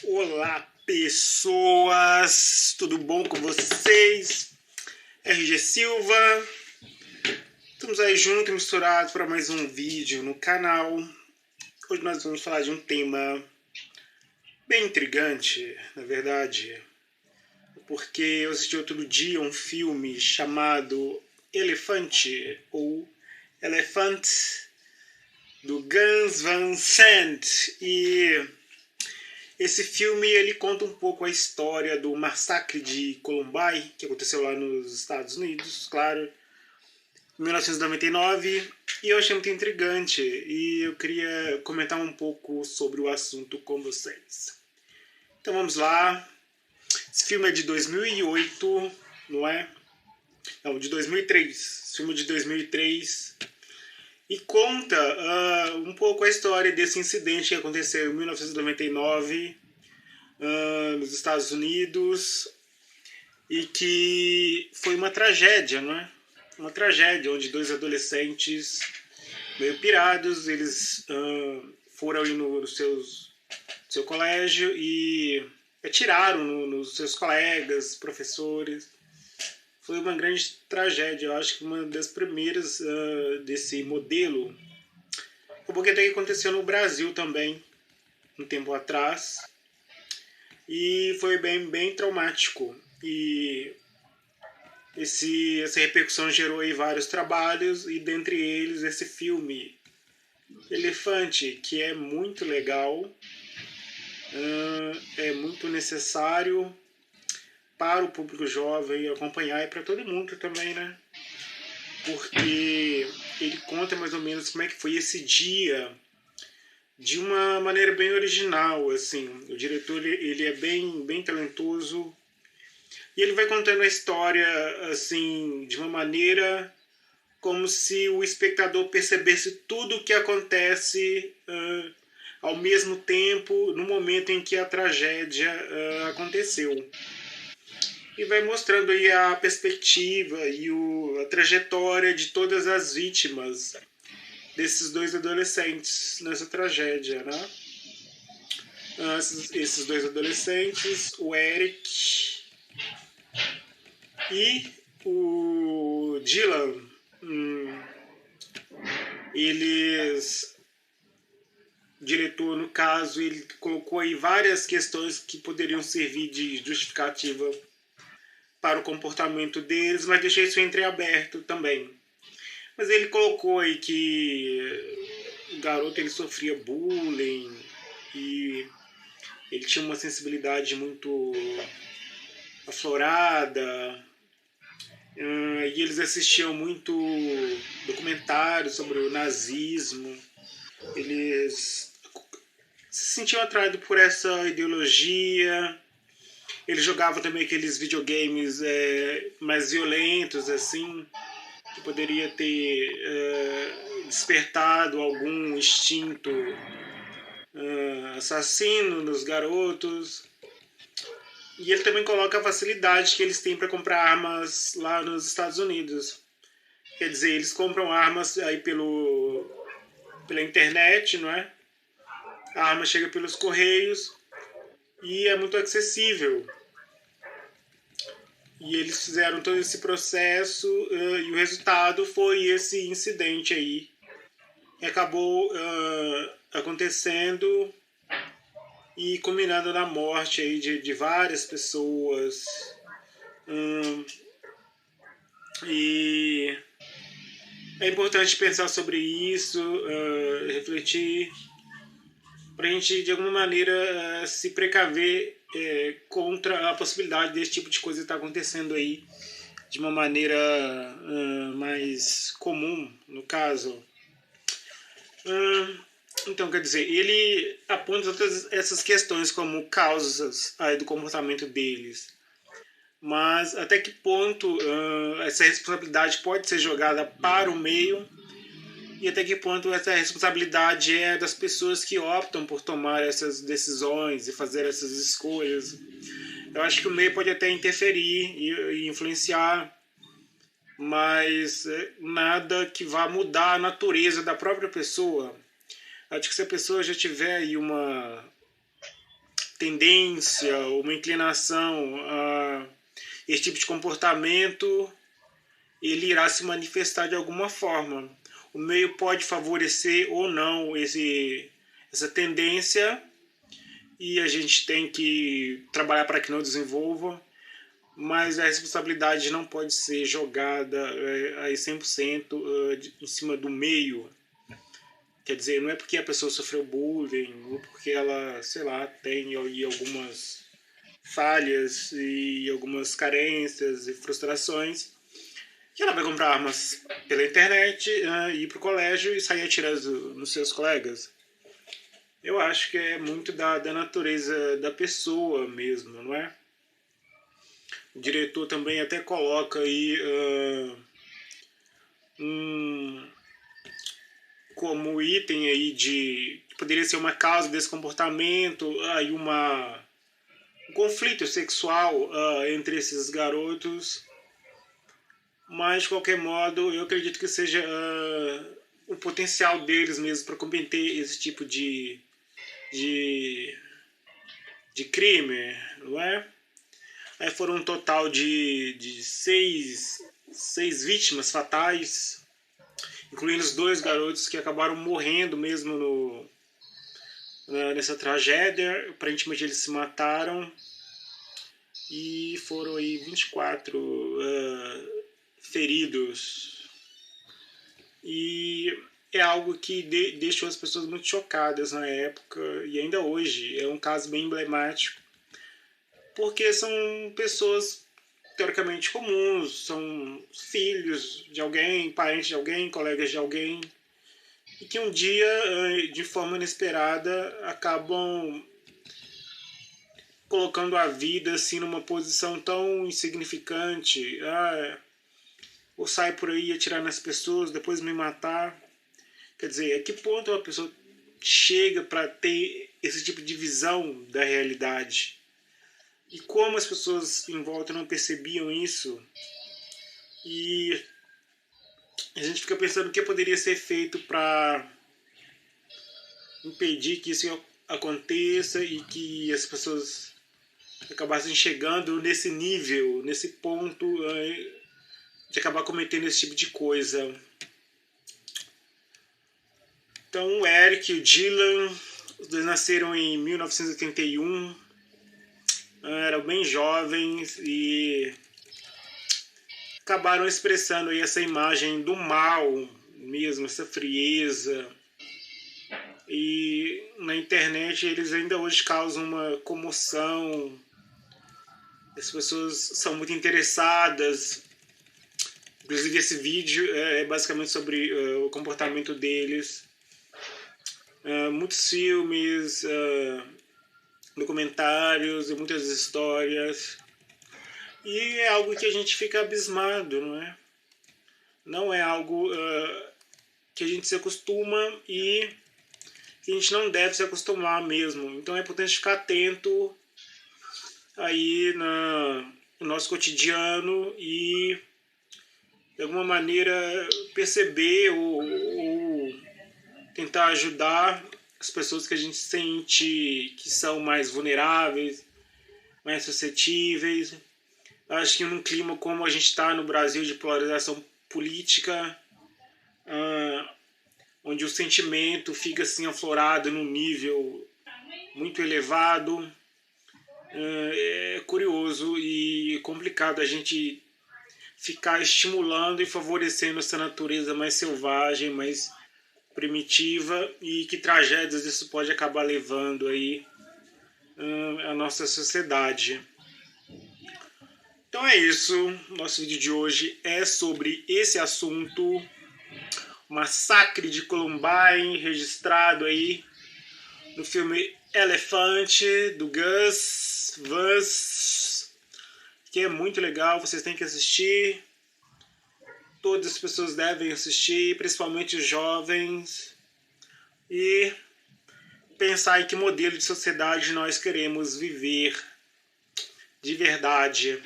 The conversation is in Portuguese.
Olá, pessoas! Tudo bom com vocês? RG Silva. Estamos aí juntos e misturados para mais um vídeo no canal. Hoje nós vamos falar de um tema bem intrigante, na verdade, porque eu assisti outro dia um filme chamado Elefante, ou Elephant, do Gus Van Sant, e esse filme ele conta um pouco a história do massacre de Columbine, que aconteceu lá nos Estados Unidos, claro, em 1999, e eu achei muito intrigante, e eu queria comentar um pouco sobre o assunto com vocês. Então vamos lá. Esse filme é de 2008, não é? Não, de 2003. Esse filme é de 2003. E conta um pouco a história desse incidente que aconteceu em 1999 nos Estados Unidos e que foi uma tragédia, não é? Uma tragédia onde dois adolescentes meio pirados, eles foram aí no seu colégio e atiraram nos seus colegas, professores. Foi uma grande tragédia, eu acho que uma das primeiras desse modelo. Porque até que aconteceu no Brasil também, um tempo atrás. E foi bem traumático. E essa repercussão gerou aí vários trabalhos, e dentre eles esse filme Elefante, que é muito legal, é muito necessário para o público jovem acompanhar, e para todo mundo também, né? Porque ele conta mais ou menos como é que foi esse dia de uma maneira bem original, assim. O diretor ele é bem talentoso, e ele vai contando a história assim de uma maneira como se o espectador percebesse tudo o que acontece ao mesmo tempo no momento em que a tragédia aconteceu. E vai mostrando aí a perspectiva e a trajetória de todas as vítimas desses dois adolescentes nessa tragédia, né? Esses dois adolescentes, o Eric e o Dylan, o diretor, no caso, ele colocou aí várias questões que poderiam servir de justificativa para o comportamento deles, mas deixei isso entreaberto também. Mas ele colocou aí que o garoto ele sofria bullying e ele tinha uma sensibilidade muito aflorada, e eles assistiam muito documentários sobre o nazismo. Eles se sentiam atraídos por essa ideologia. Ele jogava também aqueles videogames mais violentos, assim, que poderia ter despertado algum instinto assassino nos garotos. E ele também coloca a facilidade que eles têm para comprar armas lá nos Estados Unidos. Quer dizer, eles compram armas aí pela internet, não é? A arma chega pelos correios e é muito acessível. E eles fizeram todo esse processo e o resultado foi esse incidente aí, que acabou acontecendo e culminando na morte aí de várias pessoas. E é importante pensar sobre isso, refletir, para a gente, de alguma maneira, se precaver contra a possibilidade desse tipo de coisa estar acontecendo aí de uma maneira mais comum, no caso. Então, quer dizer, ele aponta todas essas questões como causas aí do comportamento deles. Mas até que ponto essa responsabilidade pode ser jogada para o meio, e até que ponto essa responsabilidade é das pessoas que optam por tomar essas decisões e fazer essas escolhas. Eu acho que o meio pode até interferir e influenciar, mas nada que vá mudar a natureza da própria pessoa. Acho que se a pessoa já tiver aí uma tendência, uma inclinação a esse tipo de comportamento, ele irá se manifestar de alguma forma. O meio pode favorecer ou não essa tendência, e a gente tem que trabalhar para que não desenvolva, mas a responsabilidade não pode ser jogada aí 100% em cima do meio. Quer dizer, não é porque a pessoa sofreu bullying, ou porque ela, sei lá, tem aí algumas falhas e algumas carências e frustrações, que ela vai comprar armas pela internet, ir pro colégio e sair atirando nos seus colegas. Eu acho que é muito da natureza da pessoa mesmo, não é? O diretor também até coloca aí como item aí de que poderia ser uma causa desse comportamento, aí um conflito sexual entre esses garotos, mas de qualquer modo eu acredito que seja o potencial deles mesmo para cometer esse tipo de, de crime, não é? Aí foram um total de seis vítimas fatais, incluindo os 2 garotos que acabaram morrendo mesmo nessa tragédia. Aparentemente eles se mataram, e foram aí 24 feridos. E é algo que deixou as pessoas muito chocadas na época, e ainda hoje é um caso bem emblemático, porque são pessoas teoricamente comuns, são filhos de alguém, parentes de alguém, colegas de alguém, e que um dia, de forma inesperada, acabam colocando a vida assim numa posição tão insignificante. Ou sair por aí atirar nas pessoas, depois me matar. Quer dizer, a que ponto uma pessoa chega para ter esse tipo de visão da realidade? E como as pessoas em volta não percebiam isso? E a gente fica pensando o que poderia ser feito para impedir que isso aconteça e que as pessoas acabassem chegando nesse nível, nesse ponto de acabar cometendo esse tipo de coisa. Então o Eric e o Dylan, os dois nasceram em 1981, eram bem jovens e acabaram expressando aí essa imagem do mal mesmo, essa frieza. E na internet eles ainda hoje causam uma comoção. As pessoas são muito interessadas. Inclusive esse vídeo é basicamente sobre o comportamento deles. Muitos filmes, documentários e muitas histórias. E é algo que a gente fica abismado, não é? Não é algo que a gente se acostuma e que a gente não deve se acostumar mesmo. Então é importante ficar atento aí no nosso cotidiano e de alguma maneira perceber ou tentar ajudar as pessoas que a gente sente que são mais vulneráveis, mais suscetíveis. Acho que num clima como a gente está no Brasil de polarização política, onde o sentimento fica assim aflorado num nível muito elevado, é curioso e complicado a gente ficar estimulando e favorecendo essa natureza mais selvagem, mais primitiva, e que tragédias isso pode acabar levando aí a nossa sociedade. Então é isso, nosso vídeo de hoje é sobre esse assunto, massacre de Columbine, registrado aí no filme Elefante, do Gus Van, que é muito legal, vocês têm que assistir. Todas as pessoas devem assistir, principalmente os jovens, e pensar em que modelo de sociedade nós queremos viver de verdade.